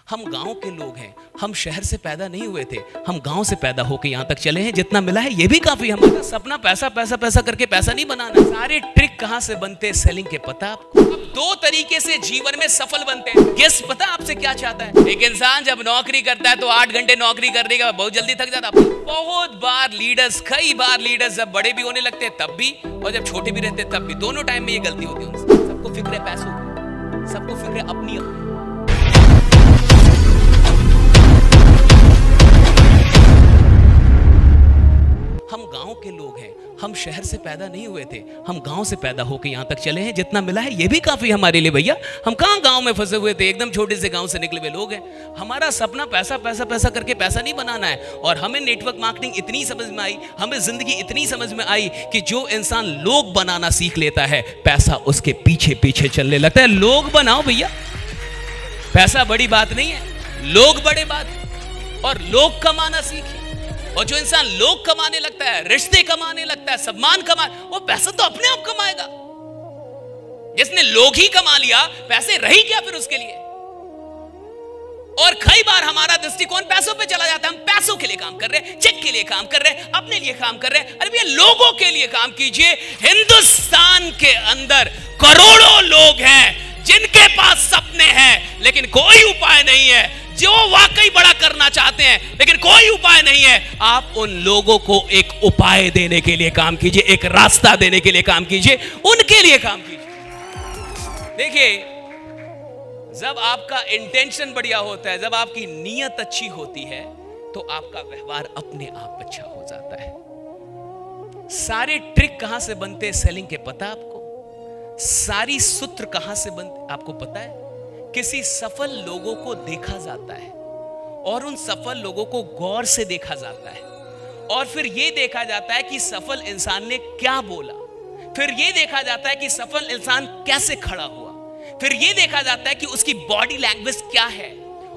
हम गांव के लोग हैं, हम शहर से पैदा नहीं हुए थे, हम गांव से पैदा होकर यहां तक चले हैं। जितना मिला है ये भी काफी। हमारा सपना पैसा पैसा पैसा करके पैसा नहीं बनाना। सारे ट्रिक कहां से बनते हैं सेलिंग के, पता आपको? अब दो तरीके से जीवन में सफल बनते हैं। गेस पता आपसे क्या चाहता है? एक इंसान जब नौकरी करता है तो 8 घंटे नौकरी करने का बहुत जल्दी थक जाता है। बहुत बार लीडर्स, कई बार लीडर्स जब बड़े भी होने लगते हैं तब भी, और जब छोटे भी रहते हैं तब भी, दोनों टाइम में ये गलती होती है उनसे। सबको फिक्र है पैसों की, सबको फिक्र है अपनी। हम गांव के लोग हैं, हम शहर से पैदा नहीं हुए थे, हम गांव से पैदा होकर यहां तक चले हैं। जितना मिला है ये भी काफी हमारे लिए भैया। हम कहां गांव में फंसे हुए थे, एकदम छोटे से गांव से निकले हुए लोग हैं। हमारा सपना पैसा पैसा पैसा करके पैसा नहीं बनाना है। और हमें नेटवर्क मार्केटिंग इतनी समझ में आई, हमें जिंदगी इतनी समझ में आई कि जो इंसान लोग बनाना सीख लेता है, पैसा उसके पीछे पीछे चलने लगता है। लोग बनाओ भैया, पैसा बड़ी बात नहीं है, लोग बड़े बात है। और लोग कमाना सीखे। और जो इंसान लोग कमाने लगता है, रिश्ते कमाने लगता है, सम्मान वो पैसा तो अपने आप कमाएगा। जिसने लोग ही कमा लिया, पैसे रही क्या फिर उसके लिए? और कई बार हमारा दृष्टिकोण पैसों पे चला जाता है। हम पैसों के लिए काम कर रहे हैं, चेक के लिए काम कर रहे हैं, अपने लिए काम कर रहे हैं। अरे भैया लोगों के लिए काम कीजिए। हिंदुस्तान के अंदर करोड़ों लोग हैं जिनके पास सपने हैं लेकिन कोई उपाय नहीं है, जो वाकई बड़ा करना चाहते हैं लेकिन कोई उपाय नहीं है। आप उन लोगों को एक उपाय देने के लिए काम कीजिए, एक रास्ता देने के लिए काम कीजिए, उनके लिए काम कीजिए। देखिए, जब आपका इंटेंशन बढ़िया होता है, जब आपकी नीयत अच्छी होती है, तो आपका व्यवहार अपने आप अच्छा हो जाता है। सारे ट्रिक कहां से बनते हैं सेलिंग के, पता आपको? सारी सूत्र कहां से बनते आपको पता है? किसी सफल लोगों को देखा जाता है और उन सफल लोगों को गौर से देखा जाता है, और फिर यह देखा जाता है कि सफल इंसान ने क्या बोला, फिर यह देखा जाता है कि सफल इंसान कैसे खड़ा हुआ, फिर यह देखा जाता है कि उसकी बॉडी लैंग्वेज क्या है,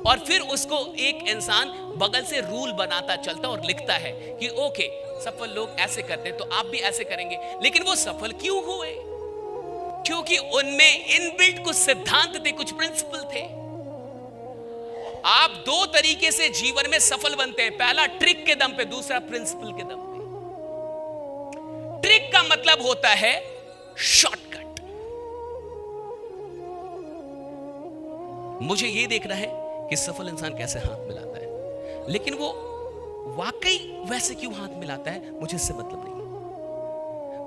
और फिर उसको एक इंसान बगल से रूल बनाता चलता और लिखता है कि ओके, सफल लोग ऐसे करते हैं तो आप भी ऐसे करेंगे। लेकिन वो सफल क्यों हुए? क्योंकि उनमें इनबिल्ट कुछ सिद्धांत थे, कुछ प्रिंसिपल थे। आप दो तरीके से जीवन में सफल बनते हैं, पहला ट्रिक के दम पे, दूसरा प्रिंसिपल के दम पे। ट्रिक का मतलब होता है शॉर्टकट। मुझे यह देखना है कि सफल इंसान कैसे हाथ मिलाता है, लेकिन वो वाकई वैसे क्यों हाथ मिलाता है, मुझे इससे मतलब नहीं है।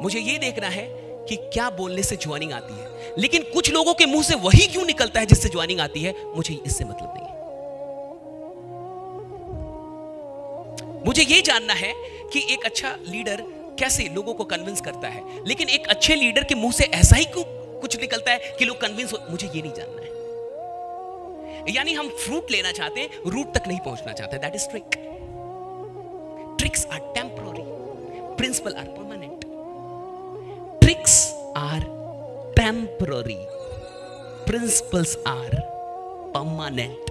मुझे यह देखना है कि क्या बोलने से ज्वाइनिंग आती है, लेकिन कुछ लोगों के मुंह से वही क्यों निकलता है जिससे ज्वाइनिंग आती है, मुझे इससे मतलब नहीं है। मुझे यह जानना है कि एक अच्छा लीडर कैसे लोगों को कन्विंस करता है, लेकिन एक अच्छे लीडर के मुंह से ऐसा ही क्यों कुछ निकलता है कि लोग कन्विंस हो, मुझे यह नहीं जानना है। यानी हम फ्रूट लेना चाहते हैं, रूट तक नहीं पहुंचना चाहते। That is trick. Tricks are temporary, principal are permanent. Tricks are temporary, principles are permanent.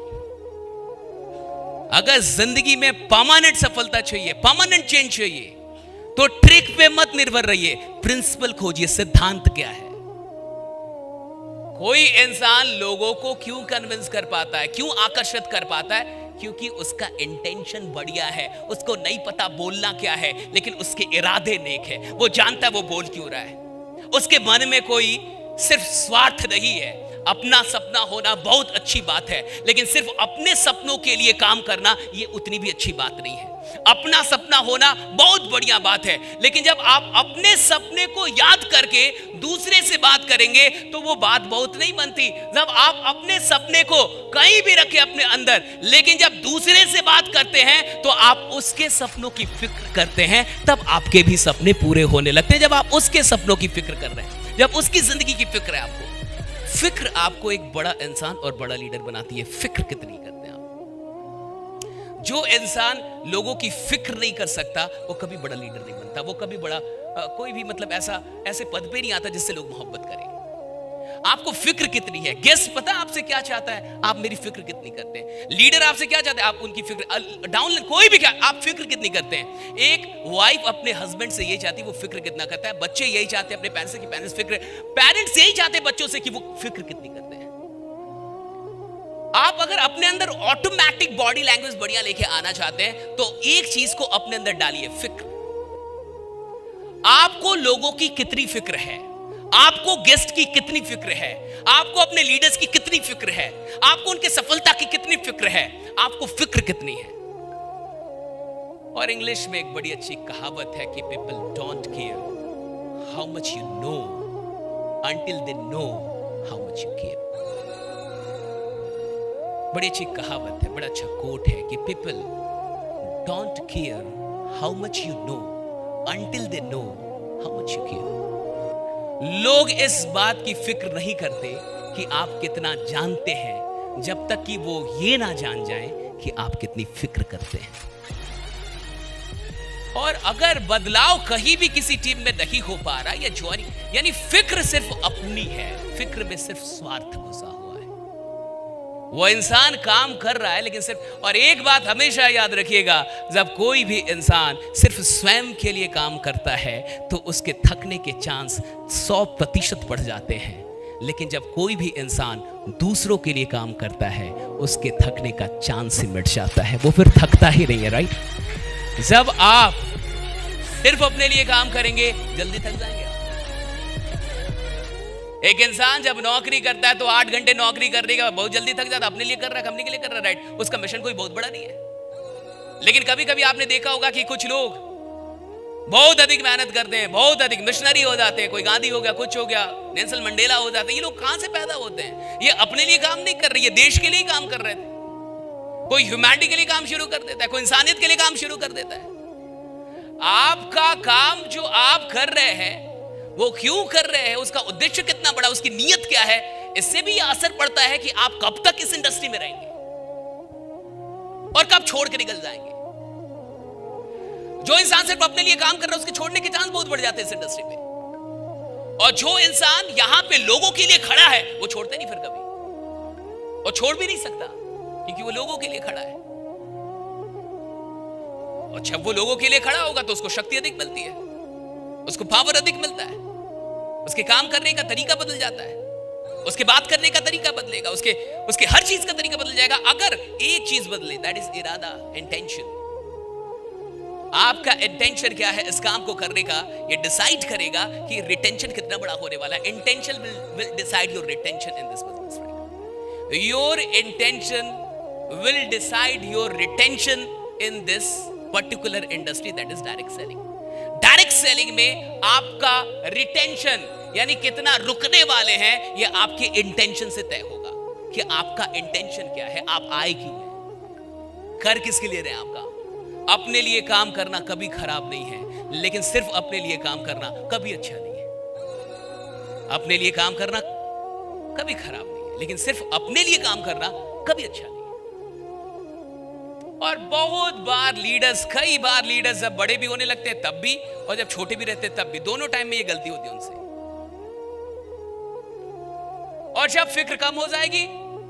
अगर जिंदगी में परमानेंट सफलता चाहिए, परमानेंट चेंज चाहिए, तो ट्रिक पे मत निर्भर रहिए, प्रिंसिपल खोजिए, सिद्धांत क्या है। कोई इंसान लोगों को क्यों कन्विंस कर पाता है, क्यों आकर्षित कर पाता है? क्योंकि उसका इंटेंशन बढ़िया है, उसको नहीं पता बोलना क्या है, लेकिन उसके इरादे नेक है। वो जानता है वो बोल क्यों रहा है। उसके मन में कोई सिर्फ स्वार्थ नहीं है। अपना सपना होना बहुत अच्छी बात है, लेकिन सिर्फ अपने सपनों के लिए काम करना ये उतनी भी अच्छी बात नहीं है। अपना सपना होना बहुत बढ़िया बात है, लेकिन जब आप अपने सपने को याद करके दूसरे से बात करेंगे तो वो बात बहुत नहीं बनती। जब आप अपने सपने को कहीं भी रखें अपने अंदर, लेकिन जब दूसरे से बात करते हैं तो आप उसके सपनों की फिक्र करते हैं, तब आपके भी सपने पूरे होने लगते हैं। जब आप उसके सपनों की फिक्र कर रहे हैं, जब उसकी जिंदगी की फिक्र है आपको, फिक्र आपको एक बड़ा इंसान और बड़ा लीडर बनाती है। फिक्र कितनी करते हैं आप? जो इंसान लोगों की फिक्र नहीं कर सकता वो कभी बड़ा लीडर नहीं बनता, वो कभी बड़ा कोई भी मतलब ऐसे पद पे नहीं आता जिससे लोग मोहब्बत करें। आपको फिक्र कितनी है? गेस्ट पता आपसे क्या चाहता है? आप मेरी फिक्र कितनी करते हैं? लीडर आपसे क्या चाहते हैं? आप उनकी फिक्र। डाउनलाइन कोई भी क्या, आप फिक्र कितनी करते हैं? एक वाइफ अपने हस्बैंड से यही चाहती है वो फिक्र कितना करता है। बच्चे यही चाहते हैं अपने पेरेंट्स से कि पेरेंट्स फिक्र, पेरेंट्स यही चाहते हैं बच्चों से कि वो फिक्र कितनी करते हैं। आप अगर अपने अंदर ऑटोमेटिक बॉडी लैंग्वेज बढ़िया लेके आना चाहते हैं तो एक चीज को अपने अंदर डालिए, फिक्र। आपको लोगों की कितनी फिक्र है, आपको गेस्ट की कितनी फिक्र है, आपको अपने लीडर्स की कितनी फिक्र है, आपको उनके सफलता की कितनी फिक्र है, आपको फिक्र कितनी है। और इंग्लिश में एक बड़ी अच्छी कहावत है कि people don't care how much you know until they know how much you care. बड़ी अच्छी कहावत है, बड़ा अच्छा कोट है कि people don't care how much you know until they know how much you care. लोग इस बात की फिक्र नहीं करते कि आप कितना जानते हैं जब तक कि वो ये ना जान जाएं कि आप कितनी फिक्र करते हैं। और अगर बदलाव कहीं भी किसी टीम में नहीं हो पा रहा या ज्वाइनिंग, यानी फिक्र सिर्फ अपनी है, फिक्र में सिर्फ स्वार्थ घुसा हुआ है। वो इंसान काम कर रहा है लेकिन सिर्फ, और एक बात हमेशा याद रखिएगा, जब कोई भी इंसान सिर्फ स्वयं के लिए काम करता है तो उसके थकने के चांस 100% बढ़ जाते हैं। लेकिन जब कोई भी इंसान दूसरों के लिए काम करता है उसके थकने का चांस ही मिट जाता है, वो फिर थकता ही नहीं है, राइट। जब आप सिर्फ अपने लिए काम करेंगे जल्दी थक जाएंगे। एक इंसान जब नौकरी करता है तो 8 घंटे नौकरी करने के बाद बहुत जल्दी थक जाता है। अपने लिए कर रहा है, कंपनी के लिए कर रहा है, राइट। उसका मिशन कोई बहुत बड़ा नहीं है। लेकिन कभी कभी आपने देखा होगा कि कुछ लोग बहुत अधिक मेहनत करते हैं, बहुत अधिक मिशनरी हो जाते हैं। कोई गांधी हो गया, कुछ हो गया, नेल्सन मंडेला हो जाते हैं। ये लोग कहां से पैदा होते हैं? ये अपने लिए काम नहीं कर रहे, ये देश के लिए काम कर रहे थे। कोई ह्यूमैनिटी के लिए काम शुरू कर देता है, कोई इंसानियत के लिए काम शुरू कर देता है। आपका काम जो आप कर रहे हैं वो क्यों कर रहे हैं, उसका उद्देश्य कितना बड़ा, उसकी नीयत क्या है, इससे भी असर पड़ता है कि आप कब तक इस इंडस्ट्री में रहेंगे और कब छोड़ के निकल जाएंगे। जो इंसान सिर्फ अपने लिए काम कर रहा है उसके छोड़ने के चांस बहुत बढ़ जाते हैं इस इंडस्ट्री में। और जो इंसान यहां पे लोगों के लिए खड़ा है वो छोड़ते नहीं फिर कभी, और छोड़ भी नहीं सकता क्योंकि वो लोगों के लिए खड़ा है। और जब वो लोगों के लिए खड़ा होगा तो उसको शक्ति अधिक मिलती है, उसको पावर अधिक मिलता है, उसके काम करने का तरीका बदल जाता है, उसके बात करने का तरीका बदलेगा, उसके हर चीज का तरीका बदल जाएगा। अगर एक चीज बदले, दैट इज इरादा, इंटेंशन। आपका इंटेंशन क्या है इस काम को करने का, ये डिसाइड करेगा कि रिटेंशन कितना बड़ा होने वाला है। Intention will decide your retention in this business, right. Your intention will decide your retention in this particular industry, that is direct selling. Direct selling में आपका रिटेंशन यानी कितना रुकने वाले हैं ये आपके इंटेंशन से तय होगा कि आपका इंटेंशन क्या है, आप आए क्यों हैं, कर किसके लिए रहे हैं। आपका अपने लिए काम करना कभी खराब नहीं है, लेकिन सिर्फ अपने लिए काम करना कभी अच्छा नहीं है। अपने लिए काम करना कभी खराब नहीं है, लेकिन सिर्फ अपने लिए काम करना कभी अच्छा नहीं है। और बहुत बार लीडर्स, कई बार लीडर्स जब बड़े भी होने लगते हैं तब भी, और जब छोटे भी रहते हैं तब भी, दोनों टाइम में ये गलती होती है उनसे। और जब फिक्र कम हो जाएगी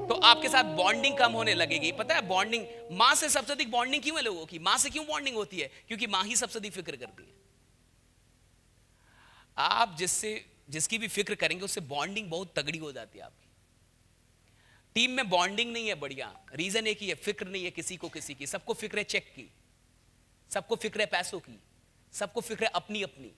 तो आपके साथ बॉन्डिंग कम होने लगेगी। पता है बॉन्डिंग, मां से सबसे अधिक बॉन्डिंग क्यों है लोगों की? मां से क्यों बॉन्डिंग होती है? क्योंकि मां ही सबसे अधिक फिक्र करती है। आप जिसकी भी फिक्र करेंगे उससे बॉन्डिंग बहुत तगड़ी हो जाती है आपकी। टीम में बॉन्डिंग नहीं है बढ़िया, रीजन एक ही है, फिक्र नहीं है किसी की। सबको फिक्र है चेक की, सबको फिक्र है पैसों की, सबको फिक्र है अपनी अपनी।